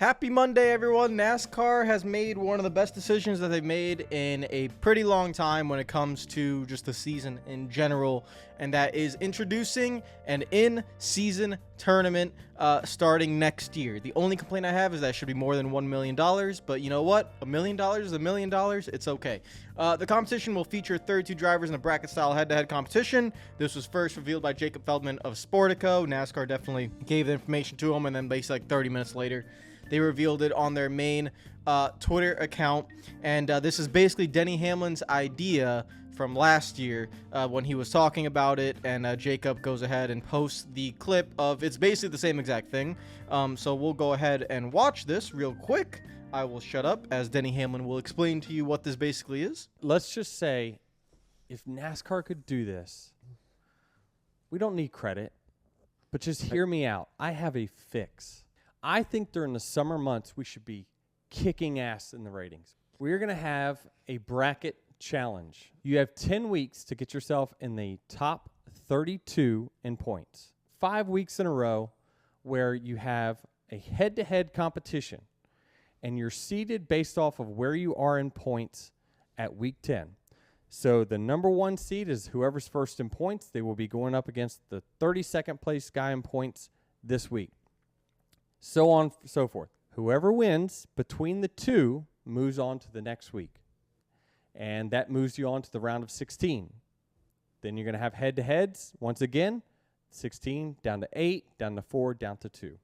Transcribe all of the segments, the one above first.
Happy Monday, everyone. NASCAR has made one of the best decisions that they've made in a pretty long time when it comes to just the season in general, and that is introducing an in-season tournament starting next year. The only complaint I have is that it should be more than $1 million, but you know what? $1 million is $1 million. It's okay. The competition will feature 32 drivers in a bracket-style head-to-head competition. This was first revealed by Jacob Feldman of Sportico. NASCAR definitely gave the information to him, and then basically like 30 minutes later, they revealed it on their main Twitter account, and this is basically Denny Hamlin's idea from last year when he was talking about it, and Jacob goes ahead and posts the clip of it's basically the same exact thing. So we'll go ahead and watch this real quick. I will shut up as Denny Hamlin will explain to you what this basically is. Let's just say if NASCAR could do this, we don't need credit, but just hear me out. I have a fix. I think during the summer months, we should be kicking ass in the ratings. We're going to have a bracket challenge. You have 10 weeks to get yourself in the top 32 in points. 5 weeks in a row where you have a head-to-head competition, and you're seeded based off of where you are in points at week 10. So the number one seed is whoever's first in points. They will be going up against the 32nd place guy in points this week. So on, so forth. Whoever wins between the two moves on to the next week. And that moves you on to the round of 16. Then you're going to have head-to-heads. Once again, 16 down to 8, down to 4, down to 2.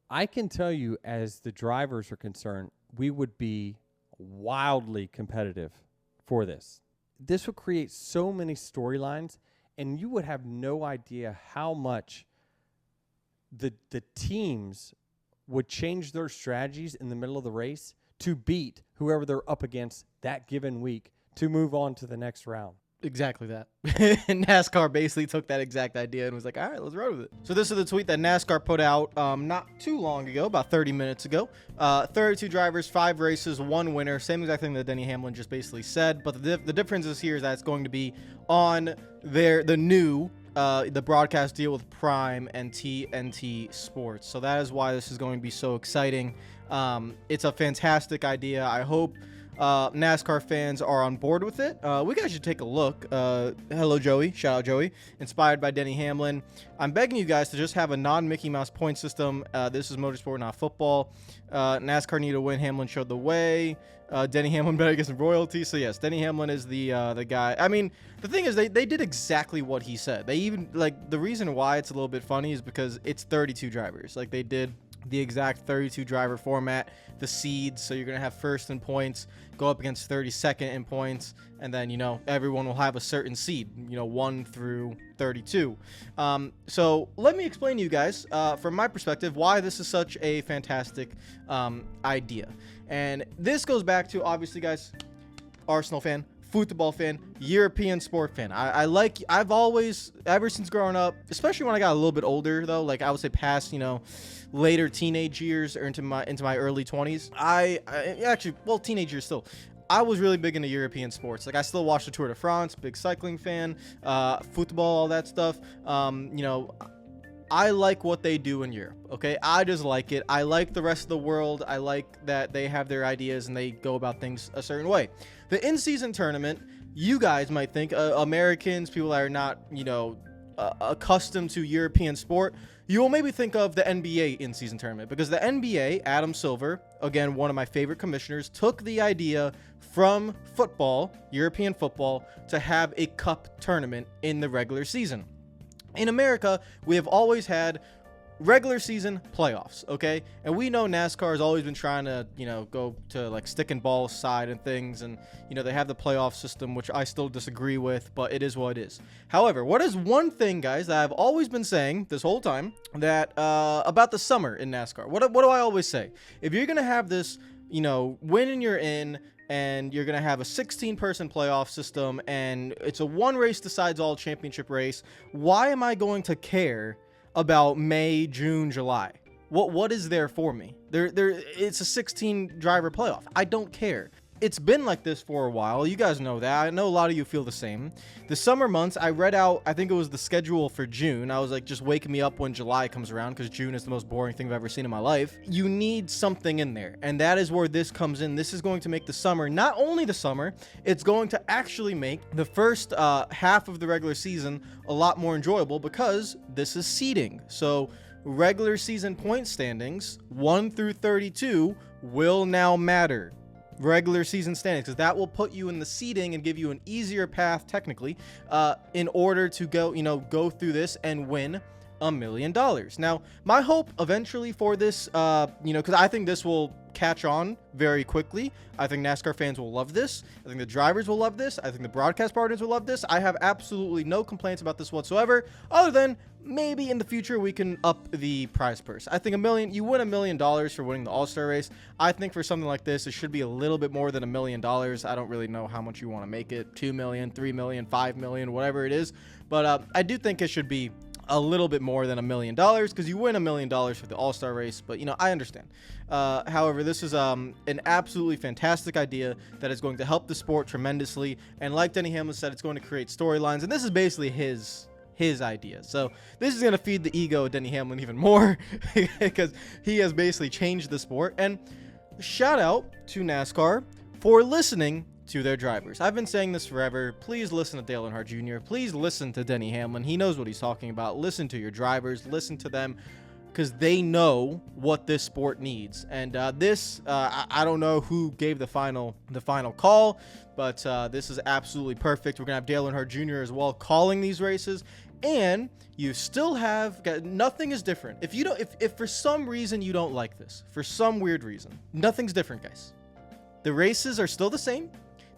I can tell you, as the drivers are concerned, we would be wildly competitive for this. This would create so many storylines, and you would have no idea how much the teams would change their strategies in the middle of the race to beat whoever they're up against that given week to move on to the next round. Exactly that. NASCAR basically took that exact idea and was like, all right, let's run with it. So this is the tweet that NASCAR put out not too long ago, about 30 minutes ago. 32 drivers, 5 races, 1 winner. Same exact thing that Denny Hamlin just basically said. But the difference is here is that it's going to be on the new the broadcast deal with Prime and TNT Sports. So that is why this is going to be so exciting. It's a fantastic idea. I hope NASCAR fans are on board with it. We guys should take a look. Hello, Joey. Shout out, Joey. Inspired by Denny Hamlin. I'm begging you guys to just have a non-Mickey Mouse point system. This is motorsport, not football. NASCAR need to win. Hamlin showed the way. Denny Hamlin better get some royalties. So yes, Denny Hamlin is the guy. I mean, the thing is, they did exactly what he said. They even, like, the reason why it's a little bit funny is because it's 32 drivers. Like, they did the exact 32 driver format, the seeds. So you're going to have first in points, go up against 32nd in points, and then, you know, everyone will have a certain seed, you know, 1 through 32. So let me explain to you guys, from my perspective, why this is such a fantastic idea. And this goes back to, obviously, guys, Arsenal fan, football fan, European sport fan. I've always, ever since growing up, especially when I got a little bit older, though, like I would say past, you know, later teenage years or into my early 20s, I actually, well, teenage years still, I was really big into European sports. Like, I still watch the Tour de France, big cycling fan, football, all that stuff. You know, I like what they do in Europe, okay? I just like it. I like the rest of the world. I like that they have their ideas and they go about things a certain way. The in-season tournament, you guys might think, Americans, people that are not, you know, accustomed to European sport, you will maybe think of the NBA in-season tournament, because the NBA, Adam Silver, again, one of my favorite commissioners, took the idea from football, European football, to have a cup tournament in the regular season. In America, we have always had regular season playoffs, okay? And we know NASCAR has always been trying to, you know, go to like stick and ball side and things, and, you know, they have the playoff system, which I still disagree with, but it is what it is. However, what is one thing, guys, that I've always been saying this whole time that about the summer in NASCAR? What do I always say? If you're gonna have this, you know, win and you're in, and you're going to have a 16-person playoff system, and it's a one race decides all championship race, why am I going to care about May, June, July? What is there for me? It's a 16 driver playoff. I don't care. it's been like this for a while. You guys know that. I know a lot of you feel the same. The summer months, I read out, I think it was the schedule for June. I was like, just waking me up when July comes around, because June is the most boring thing I've ever seen in my life. You need something in there, and that is where this comes in. This is going to make the summer, not only the summer, it's going to actually make the first half of the regular season a lot more enjoyable, because this is seeding. So regular season point standings 1 through 32 will now matter. Regular season standings, because that will put you in the seeding and give you an easier path technically in order to go through this and win $1 million. Now, my hope eventually for this, because I think this will catch on very quickly. I think NASCAR fans will love this. I think the drivers will love this. I think the broadcast partners will love this. I have absolutely no complaints about this whatsoever, other than maybe in the future we can up the prize purse. I think you win $1 million for winning the All-Star race. I think for something like this, it should be a little bit more than $1 million. I don't really know how much you want to make it, 2 million, 3 million, 5 million, whatever it is. But I do think it should be a little bit more than $1 million, because you win $1 million for the All-Star race. But I understand. However, this is an absolutely fantastic idea that is going to help the sport tremendously. And like Denny Hamlin said, it's going to create storylines, and this is basically his idea. So this is going to feed the ego of Denny Hamlin even more, because he has basically changed the sport. And shout out to NASCAR for listening to their drivers. I've been saying this forever. Please listen to Dale Earnhardt Jr. Please listen to Denny Hamlin. He knows what he's talking about. Listen to your drivers. Listen to them, because they know what this sport needs. And I don't know who gave the final call, but this is absolutely perfect. We're gonna have Dale Earnhardt Jr. as well calling these races. And you still have nothing is different. If for some reason you don't like this, for some weird reason, nothing's different, guys. The races are still the same.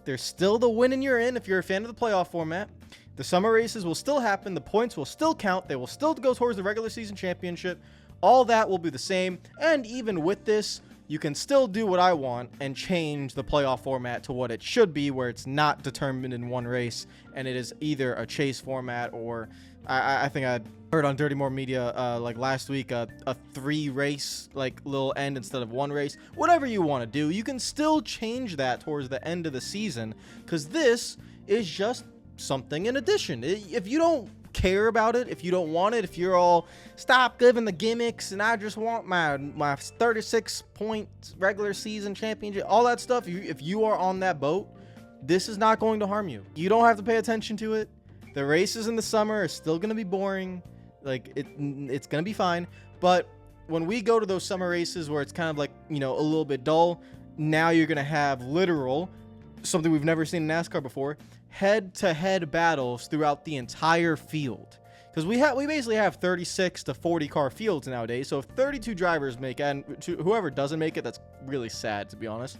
They're still the win and you're in if you're a fan of the playoff format. The summer races will still happen. The points will still count. They will still go towards the regular season championship. All that will be the same. And even with this, you can still do what I want and change the playoff format to what it should be, where it's not determined in one race and it is either a chase format, or I think I heard on Dirty More Media like last week a 3-race like little end instead of 1 race. Whatever you want to do, you can still change that towards the end of the season, because this is just something in addition. If you don't care about it, if you don't want it, if you're all stop giving the gimmicks and I just want my 36 point regular season championship, all that stuff, if you are on that boat, this is not going to harm you. You don't have to pay attention to it. The races in the summer are still going to be boring. Like it's going to be fine. But when we go to those summer races where it's kind of like, a little bit dull, now you're going to have literal, something we've never seen in NASCAR before, head-to-head battles throughout the entire field. Because we basically have 36 to 40 car fields nowadays. So if 32 drivers make it, and whoever doesn't make it, that's really sad, to be honest.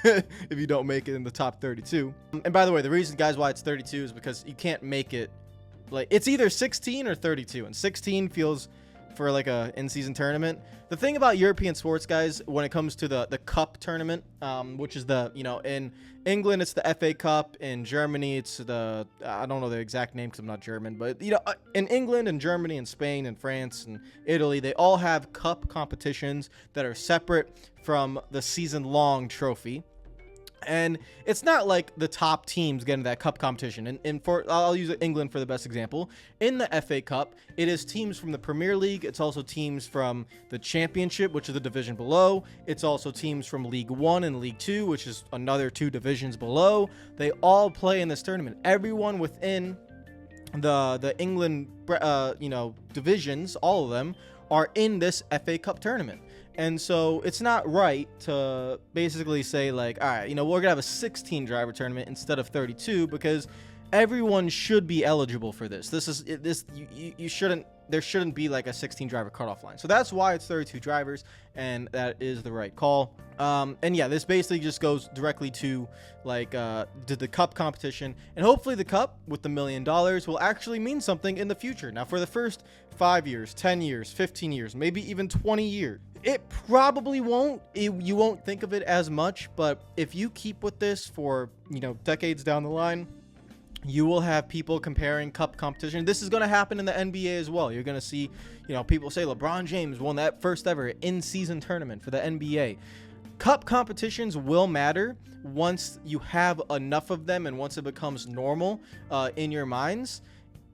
If you don't make it in the top 32. And by the way, the reason, guys, why it's 32 is because you can't make it, like, it's either 16 or 32, and 16 feels for like a in-season tournament. The thing about European sports, guys, when it comes to the cup tournament, which is in England it's the FA Cup, in Germany it's I don't know the exact name because I'm not German, but in England and Germany and Spain and France and Italy, they all have cup competitions that are separate from the season-long trophy. And it's not like the top teams get into that cup competition. And I'll use England for the best example. In the FA Cup, it is teams from the Premier League. It's also teams from the Championship, which is the division below. It's also teams from League 1 and League 2, which is another 2 divisions below. They all play in this tournament. Everyone within the England divisions, all of them, are in this FA Cup tournament. And so it's not right to basically say, like, all right, we're going to have a 16 driver tournament instead of 32, because everyone should be eligible for this. There shouldn't be like a 16 driver cutoff line. So that's why it's 32 drivers, and that is the right call. And yeah, this basically just goes directly to like the cup competition, and hopefully the cup with the $1 million will actually mean something in the future. Now, for the first 5 years, 10 years, 15 years, maybe even 20 years, it probably won't. You won't think of it as much, but if you keep with this for decades down the line, you will have people comparing cup competition. This is going to happen in the NBA as well. You're going to see, people say LeBron James won that first ever in-season tournament for the NBA. Cup competitions will matter once you have enough of them, and once it becomes normal in your minds.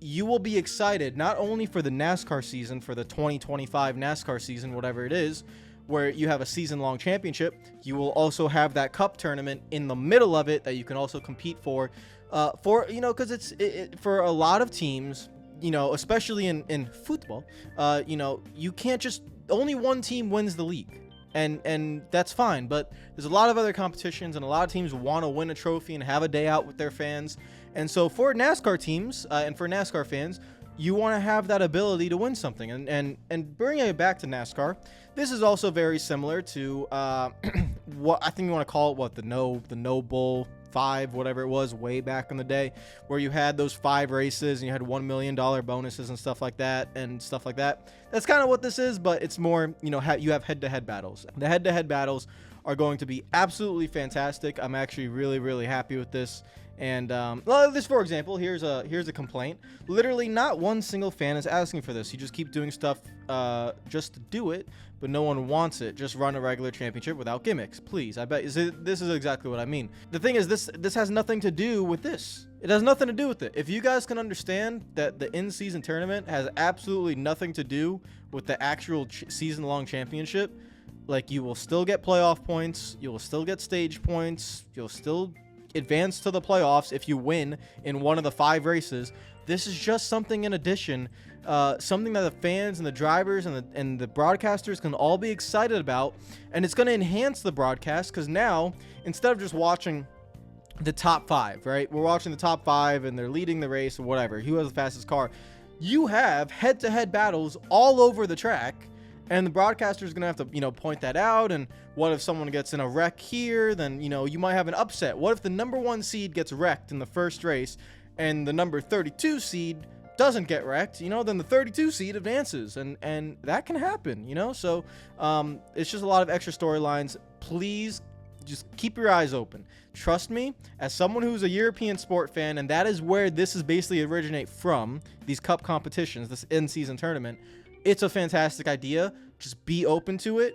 You will be excited not only for the NASCAR season, for the 2025 NASCAR season, whatever it is, where you have a season-long championship. You will also have that cup tournament in the middle of it that you can also compete for, because it's for a lot of teams, especially in football, you can't just, only one team wins the league. And that's fine, but there's a lot of other competitions, and a lot of teams want to win a trophy and have a day out with their fans. And so for NASCAR teams and for NASCAR fans, you want to have that ability to win something. And bringing it back to NASCAR, this is also very similar to what I think you want to call it, the no bull 5, whatever it was, way back in the day, where you had those 5 races and you had $1 million bonuses and stuff like that. That's kind of what this is, but it's more, you have head-to-head battles. The head-to-head battles are going to be absolutely fantastic. I'm actually really, really happy with this. And this, for example, here's a complaint. Literally, not one single fan is asking for this. You just keep doing stuff just to do it, but no one wants it. Just run a regular championship without gimmicks, please. I bet this is exactly what I mean. The thing is, this has nothing to do with this. It has nothing to do with it. If you guys can understand that the in-season tournament has absolutely nothing to do with the actual season-long championship, like, you will still get playoff points, you will still get stage points, you'll still advance to the playoffs if you win in one of the 5 races. This is just something in addition, something that the fans and the drivers and the broadcasters can all be excited about, and it's going to enhance the broadcast, because now, instead of just watching the top 5, right, we're watching the top 5 and they're leading the race or whatever, who has the fastest car, you have head-to-head battles all over the track. And the broadcaster is going to have to, point that out. And what if someone gets in a wreck here? Then, you might have an upset. What if the number 1 seed gets wrecked in the first race and the number 32 seed doesn't get wrecked? Then the 32 seed advances. And that can happen, So it's just a lot of extra storylines. Please just keep your eyes open. Trust me, as someone who's a European sport fan, and that is where this is basically originate from, these cup competitions, this in-season tournament. It's a fantastic idea. Just be open to it.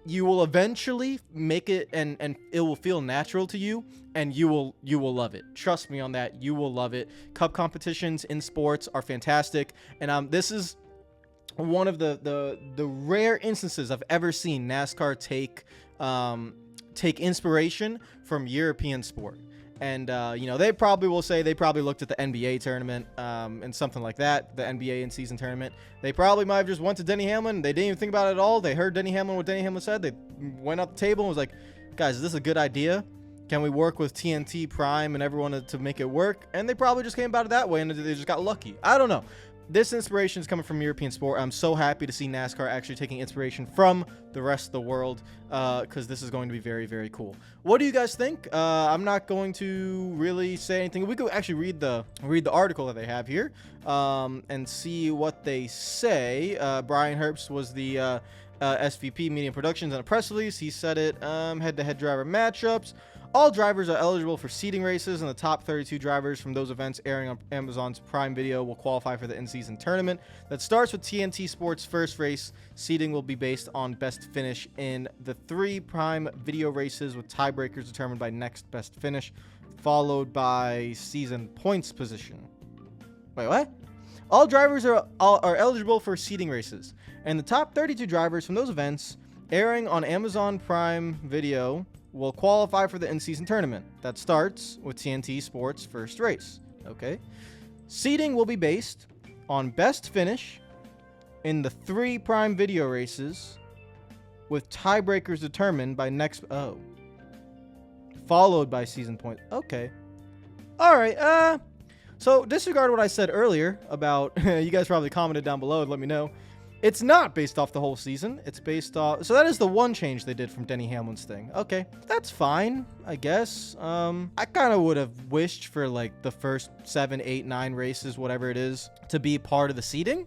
You will eventually make it, and it will feel natural to you, and you will love it. Trust me on that. You will love it. Cup competitions in sports are fantastic, and this is one of the rare instances I've ever seen NASCAR take inspiration from European sport. And, they probably will say they probably looked at the NBA tournament and something like that, the NBA in-season tournament. They probably might have just went to Denny Hamlin. They didn't even think about it at all. They heard what Denny Hamlin said. They went up the table and was like, guys, is this a good idea? Can we work with TNT Prime and everyone to make it work? And they probably just came about it that way, and they just got lucky. I don't know. This inspiration is coming from European sport. I'm so happy to see NASCAR actually taking inspiration from the rest of the world, because this is going to be very, very cool. What do you guys think? I'm not going to really say anything. We could actually read the article that they have here and see what they say. Brian Herbst was the SVP Media Productions on a press release. He said it, head-to-head driver matchups. All drivers are eligible for seeding races, and the top 32 drivers from those events airing on Amazon's Prime Video will qualify for the in-season tournament that starts with TNT Sports' first race. Seeding will be based on best finish in the 3 Prime Video races, with tiebreakers determined by next best finish, followed by season points position. Wait, what? All drivers are eligible for seeding races, and the top 32 drivers from those events airing on Amazon Prime Video will qualify for the in-season tournament that starts with TNT Sports' first race. Okay. Seeding will be based on best finish in the 3 Prime Video races, with tiebreakers determined by followed by season points. Okay. All right. So disregard what I said earlier about, you guys probably commented down below and let me know. It's not based off the whole season. It's based off... So that is the one change they did from Denny Hamlin's thing. Okay, that's fine, I guess. I kind of would have wished for, like, the first 7, 8, 9 races, whatever it is, to be part of the seeding.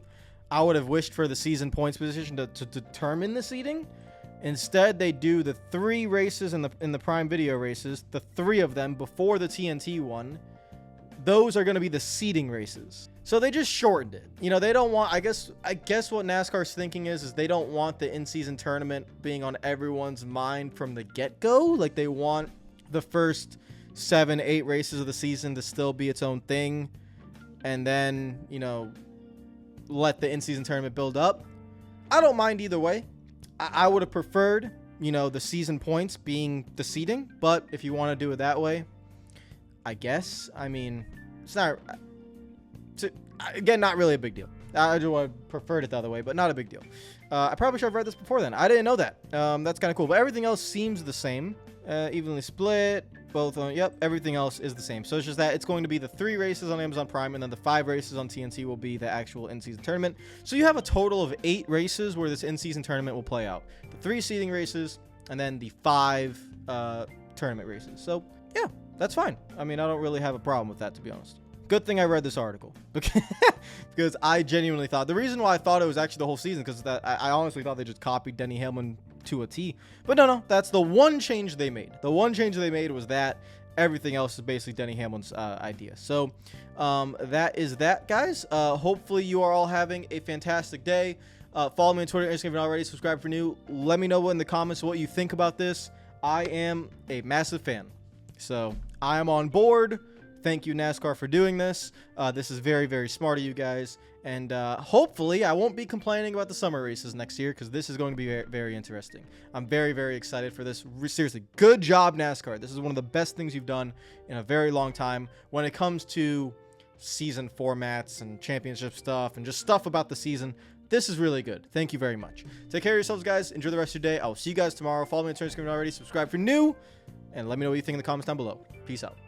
I would have wished for the season points position to determine the seeding. Instead, they do the 3 races in the Prime Video races, the 3 of them before the TNT one, those are going to be the seeding races. So they just shortened it. You know, they don't want, I guess what NASCAR's thinking is they don't want the in-season tournament being on everyone's mind from the get-go. Like, they want the first 7-8 races of the season to still be its own thing, and then, you know, let the in-season tournament build up. I don't mind either way. I would have preferred, you know, the season points being the seeding, but if you want to do it that way, I guess. I mean, it's not, again, not really a big deal. I just would have preferred it the other way, but not a big deal. I probably should have read this before then. I didn't know that. That's kind of cool, but everything else seems the same. Evenly split, both on, yep, everything else is the same. So it's just that it's going to be the 3 races on Amazon Prime, and then the 5 races on TNT will be the actual in-season tournament. So you have a total of 8 races where this in-season tournament will play out. The 3 seeding races, and then the 5 tournament races. So yeah, that's fine. I mean, I don't really have a problem with that, to be honest. Good thing I read this article, because I genuinely thought, the reason why I thought it was actually the whole season, because I honestly thought they just copied Denny Hamlin to a T. But no, that's the one change they made. The one change they made was that. Everything else is basically Denny Hamlin's idea. So that is that, guys. Hopefully you are all having a fantastic day. Follow me on Twitter and Instagram if you're not already. Subscribe for new. Let me know in the comments what you think about this. I am a massive fan, so I am on board. Thank you, NASCAR, for doing this. This is very, very smart of you guys. And hopefully I won't be complaining about the summer races next year, because this is going to be very, very interesting. I'm very, very excited for this. Seriously, good job, NASCAR. This is one of the best things you've done in a very long time when it comes to season formats and championship stuff and just stuff about the season. This is really good. Thank you very much. Take care of yourselves, guys. Enjoy the rest of your day. I will see you guys tomorrow. Follow me on Twitter if you're not already. Subscribe for new. And let me know what you think in the comments down below. Peace out.